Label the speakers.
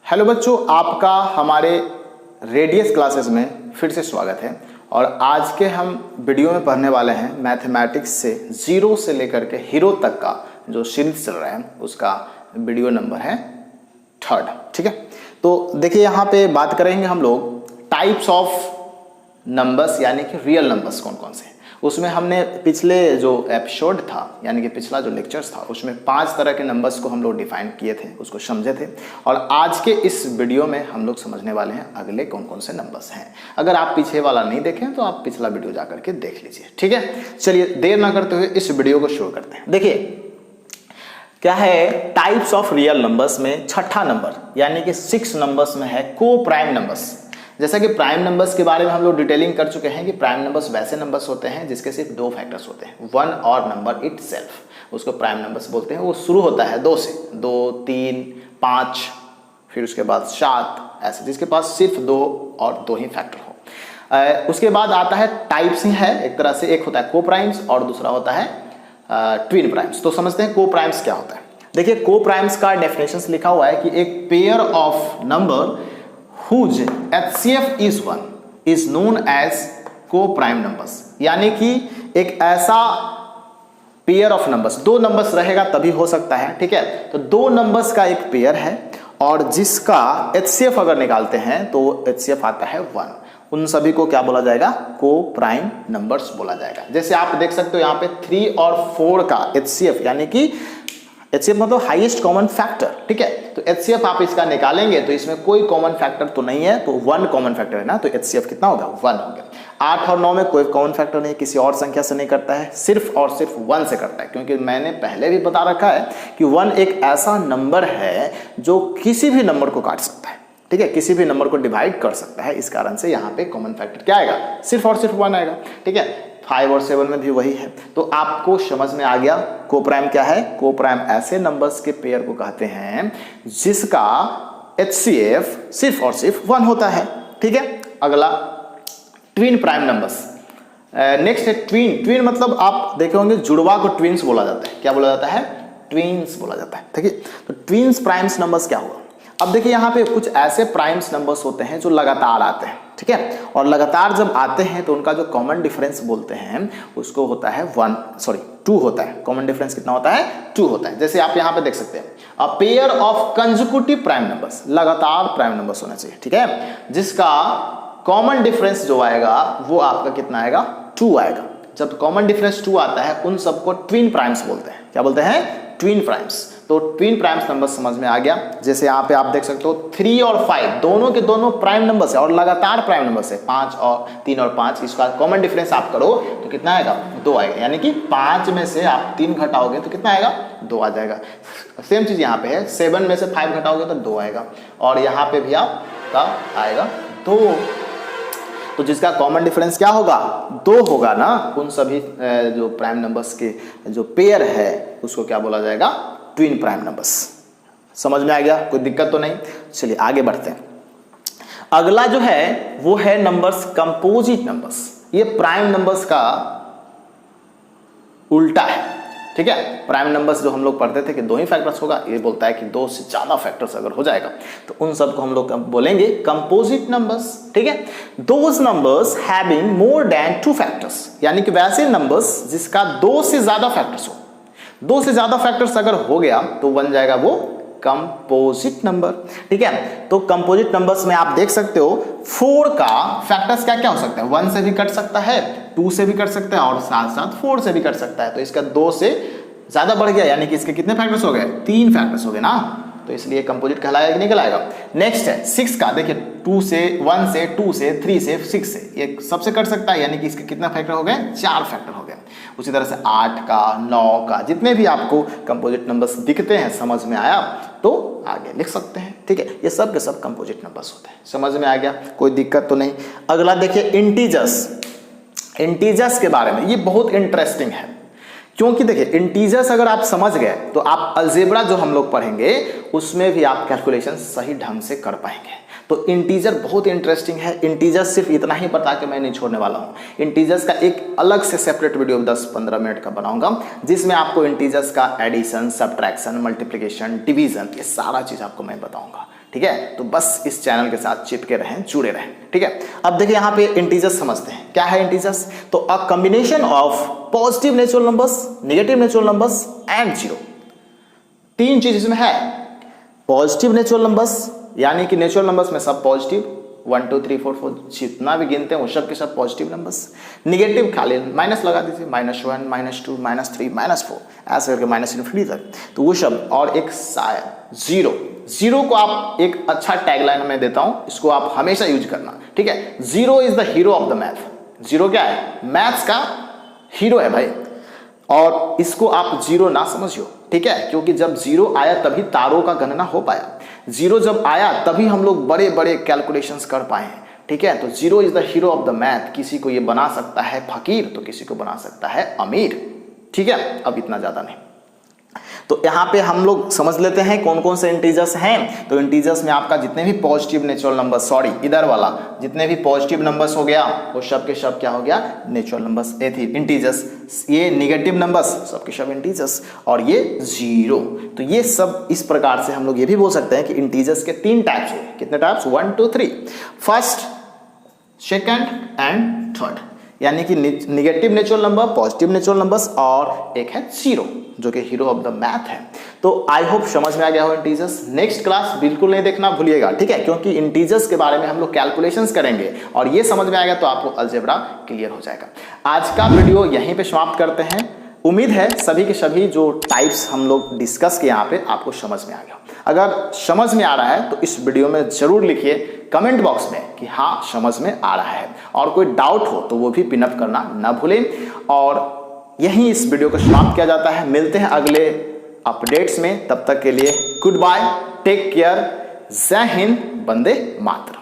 Speaker 1: Hello बच्चों, आपका हमारे रेडियस क्लासेस में फिर से स्वागत है। और आज के हम वीडियो में पढ़ने वाले हैं मैथमेटिक्स से जीरो से लेकर के हीरो तक का जो सीरीज चल रहा है उसका वीडियो नंबर है 3rd। ठीक है, तो देखिए यहाँ पे बात करेंगे हम लोग टाइप्स ऑफ नंबर्स, यानी कि रियल नंबर्स कौन कौन से हैं। उसमें हमने पिछले जो एपिसोड था, यानी कि पिछला जो लेक्चर्स था, उसमें 5 तरह के नंबर्स को हम लोग डिफाइन किए थे, उसको समझे थे। और आज के इस वीडियो में हम लोग समझने वाले हैं अगले कौन कौन से नंबर्स हैं। अगर आप पीछे वाला नहीं देखें तो आप पिछला वीडियो जा करके देख लीजिए। ठीक है, चलिए देर ना करते हुए इस वीडियो को शुरू करते हैं। देखिए क्या है, टाइप्स ऑफ रियल नंबर्स में छठा नंबर यानी कि 6 नंबर्स में है को प्राइम नंबर्स। जैसा कि प्राइम नंबर्स के बारे में हम लोग डिटेलिंग कर चुके हैं कि प्राइम नंबर्स वैसे नंबर्स होते हैं जिसके सिर्फ 2 फैक्टर्स होते हैं, 1 और नंबर इटसेल्फ, उसको प्राइम नंबर्स बोलते हैं। वो शुरू होता है 2 से, 2, 3, 5, फिर उसके बाद 7, ऐसे जिसके पास सिर्फ 2 और 2 ही फैक्टर हो। उसके बाद आता है टाइप्स ही है एक तरह से, एक होता है को प्राइम्स और दूसरा होता है ट्विन प्राइम्स। तो समझते हैं को प्राइम्स क्या होता है। देखिए को प्राइम्स का डेफिनेशन लिखा हुआ है कि एक pair of number whose HCF is 1 is known as co-prime numbers, यानी कि एक ऐसा पेयर ऑफ नंबर्स, 2 नंबर्स रहेगा तभी हो सकता है। ठीक है, तो 2 नंबर्स का एक पेयर है और जिसका HCF अगर निकालते हैं तो HCF आता है 1, उन सभी को क्या बोला जाएगा, को प्राइम नंबर्स बोला जाएगा। जैसे आप देख सकते हो यहाँ पे 3 और 4 का HCF, यानी कि HCF मतलब हाईएस्ट कॉमन फैक्टर। ठीक है, तो HCF आप इसका निकालेंगे तो इसमें कोई कॉमन फैक्टर तो नहीं है, तो 1 कॉमन फैक्टर है ना, तो HCF कितना होगा, 1 हो गया। 8 और 9 में कोई कॉमन फैक्टर नहीं, किसी और संख्या से नहीं करता है, सिर्फ और सिर्फ 1 से करता है, क्योंकि मैंने पहले भी बता रखा है कि 1 एक ऐसा नंबर है जो किसी भी नंबर को काट सकता है। ठीक है, किसी भी नंबर को डिवाइड कर सकता है, इस कारण से यहाँ पे कॉमन फैक्टर क्या आएगा, सिर्फ और सिर्फ 1 आएगा। ठीक है, 5 और 7 में भी वही है। तो आपको समझ में आ गया को प्राइम क्या है। को प्राइम ऐसे नंबर्स के पेयर को कहते हैं जिसका HCF सिर्फ और सिर्फ 1 होता है। ठीक है, अगला ट्विन प्राइम नंबर्स। नेक्स्ट है ट्विन। ट्विन मतलब आप देखे होंगे जुड़वा को ट्विन्स बोला जाता है। क्या बोला जाता है, ट्विन्स बोला जाता है। ठीक है, तो ट्विन्स प्राइम्स नंबर्स क्या हुआ। अब देखिए यहाँ पे कुछ ऐसे प्राइम्स नंबर्स होते हैं जो लगातार आते हैं। ठीक है, और लगातार जब आते हैं तो उनका जो कॉमन डिफरेंस बोलते हैं उसको होता है 2 होता है। कॉमन डिफरेंस कितना होता है, 2 होता है। जैसे आप यहाँ पे देख सकते हैं a pair of consecutive prime numbers, लगातार प्राइम नंबर्स होना चाहिए। ठीक है, जिसका कॉमन डिफरेंस जो आएगा वो आपका कितना आएगा, 2 आएगा। जब कॉमन डिफरेंस 2 आता है उन सबको ट्विन प्राइम्स बोलते हैं। क्या बोलते हैं, ट्विन प्राइम्स। तो ट्विन प्राइम्स नंबर समझ में आ गया। जैसे यहाँ पे आप देख सकते हो 3 और 5 दोनों के दोनों प्राइम नंबर्स है और लगातार प्राइम नंबर्स है। 3 और 5 इसका कॉमन डिफरेंस आप करो तो कितना आएगा, 2 आएगा। यानी कि 5 में से आप 3 घटाओगे तो कितना आएगा, 2 आ जाएगा। सेम चीज यहाँ पे है, 7 में से 5 घटाओगे तो 2 आएगा और यहाँ पे भी आपका आएगा 2। तो जिसका कॉमन डिफरेंस क्या होगा, 2 होगा ना। उन सभी जो प्राइम नंबर्स के जो पेयर है उसको क्या बोला जाएगा, ट्विन प्राइम नंबर्स। समझ में आ गया, कोई दिक्कत तो नहीं। चलिए आगे बढ़ते हैं। अगला जो है वो है नंबर्स कंपोजिट नंबर्स। ये प्राइम नंबर्स का उल्टा है। ठीक है, प्राइम नंबर्स जो हम लोग पढ़ते थे कि 2 ही फैक्टर्स होगा, ये बोलता है कि 2 से ज्यादा फैक्टर्स अगर हो जाएगा तो उन सबको हम लोग बोलेंगे कंपोजिट नंबर्स। ठीक है, those numbers having more than 2 factors, यानी कि वैसे नंबर्स जिसका 2 से ज्यादा फैक्टर्स हो। 2 से ज्यादा फैक्टर्स अगर हो गया तो बन जाएगा वो कंपोजिट नंबर। ठीक है, तो कंपोजिट नंबर्स में आप देख सकते हो 4 का फैक्टर्स क्या क्या हो सकता है, 1 से भी कट सकता है, 2 से भी कट सकता है और साथ साथ 4 से भी कट सकता है। तो इसका 2 से ज्यादा बढ़ गया, यानी कि इसके कितने फैक्टर्स हो गए, 3 फैक्टर्स हो गए ना। तो इसलिए कंपोजिट कहलाएगा कि नहीं कहलाएगा। नेक्स्ट है 6 का। देखिए 1 से 2 से 3 से 6 से ये सबसे कट सकता है, यानी कि इसके कितना फैक्टर हो गए, 4 फैक्टर हो गए। उसी तरह से 8 का, 9 का, जितने भी आपको कंपोजिट नंबर्स दिखते हैं, समझ में आया तो आगे लिख सकते हैं। ठीक है, ये सब के सब कंपोजिट नंबर्स होते हैं। समझ में आ गया, कोई दिक्कत तो नहीं। अगला देखिए इंटीजर्स। इंटीजर्स के बारे में ये बहुत इंटरेस्टिंग है, क्योंकि देखिए इंटीजर्स अगर आप समझ गए तो आप अलजेब्रा जो हम लोग पढ़ेंगे उसमें भी आप कैलकुलेशन सही ढंग से कर पाएंगे। तो इंटीजर बहुत इंटरेस्टिंग है। इंटीजर सिर्फ इतना ही बता के मैं नहीं छोड़ने वाला हूँ। इंटीजर्स का एक अलग से सेपरेट वीडियो 10-15 मिनट का बनाऊंगा जिसमें आपको इंटीजर्स का एडिशन, सब्ट्रैक्शन, मल्टीप्लिकेशन, डिवीजन, ये सारा चीज आपको मैं बताऊंगा। ठीक है। तो बस इस चैनल के साथ चिपके रहें, जुड़े रहें, ठीक है। अब देखिए यहाँ पे इंटीजर्स समझते हैं, क्या है इंटीजर्स। तो a combination of positive natural numbers, negative natural numbers and zero. तीन चीज इसमें है। पॉजिटिव नेचुरल नंबर्स यानी कि नेचुरल नंबर्स में सब पॉजिटिव, 1 2 3 4 4 जितना भी गिनते हैं वो सब के सब पॉजिटिव नंबर्स। निगेटिव खाली माइनस लगा दीजिए, -1 -2 -3 -4 ऐसे करके -∞ तक, तो वो सब। और एक शायद जीरो। जीरो को आप एक अच्छा टैगलाइन में देता हूं, इसको आप हमेशा यूज करना, ठीक है। Zero is the hero of the math. Zero क्या है, मैथ्स का हीरो है भाई। और इसको आप जीरो ना समझियो, ठीक है, क्योंकि जब जीरो आया तभी तारों का गणना हो पाया। जीरो जब आया तभी हम लोग बड़े बड़े कैलकुलेशंस कर पाए हैं, ठीक है। तो zero is the hero of the math. किसी को ये बना सकता है फकीर तो किसी को बना सकता है अमीर, ठीक है। अब इतना ज्यादा नहीं। तो यहाँ पे हम लोग समझ लेते हैं कौन कौन से इंटीजर्स हैं। तो इंटीजर्स में आपका जितने भी पॉजिटिव नेचुरल नंबर, सॉरी इधर वाला, जितने भी पॉजिटिव नंबर्स हो गया वो सब के सब क्या हो गया, नेचुरल नंबर्स, इंटीजर्स। ये नेगेटिव नंबर्स सब के सब इंटीजर्स, और ये जीरो। तो ये सब इस प्रकार से हम लोग ये भी बोल सकते हैं कि इंटीजर्स के तीन टाइप्स हुए। कितने types, 1 2 3, first, second and third. यानी कि negative natural number, positive natural numbers, और एक है जीरो जो कि हीरो ऑफ द मैथ है। तो आई होप समझ में आ गया हो इंटीजर्स। नेक्स्ट क्लास बिल्कुल नहीं देखना भूलिएगा, ठीक है, क्योंकि इंटीजर्स के बारे में हम लोग कैलकुलेशंस करेंगे और ये समझ में आएगा तो आपको अलजेब्रा क्लियर हो जाएगा। आज का वीडियो यहीं पे समाप्त करते हैं। उम्मीद है सभी के सभी जो टाइप्स हम लोग डिस्कस किए यहाँ पे आपको समझ में आ गया। अगर समझ में आ रहा है तो इस वीडियो में जरूर लिखिए कमेंट बॉक्स में कि हाँ समझ में आ रहा है, और कोई डाउट हो तो वो भी पिन अप करना ना भूलें। और यहीं इस वीडियो को समाप्त किया जाता है। मिलते हैं अगले अपडेट्स में, तब तक के लिए गुड बाय, टेक केयर, जय हिंद, वंदे मातरम।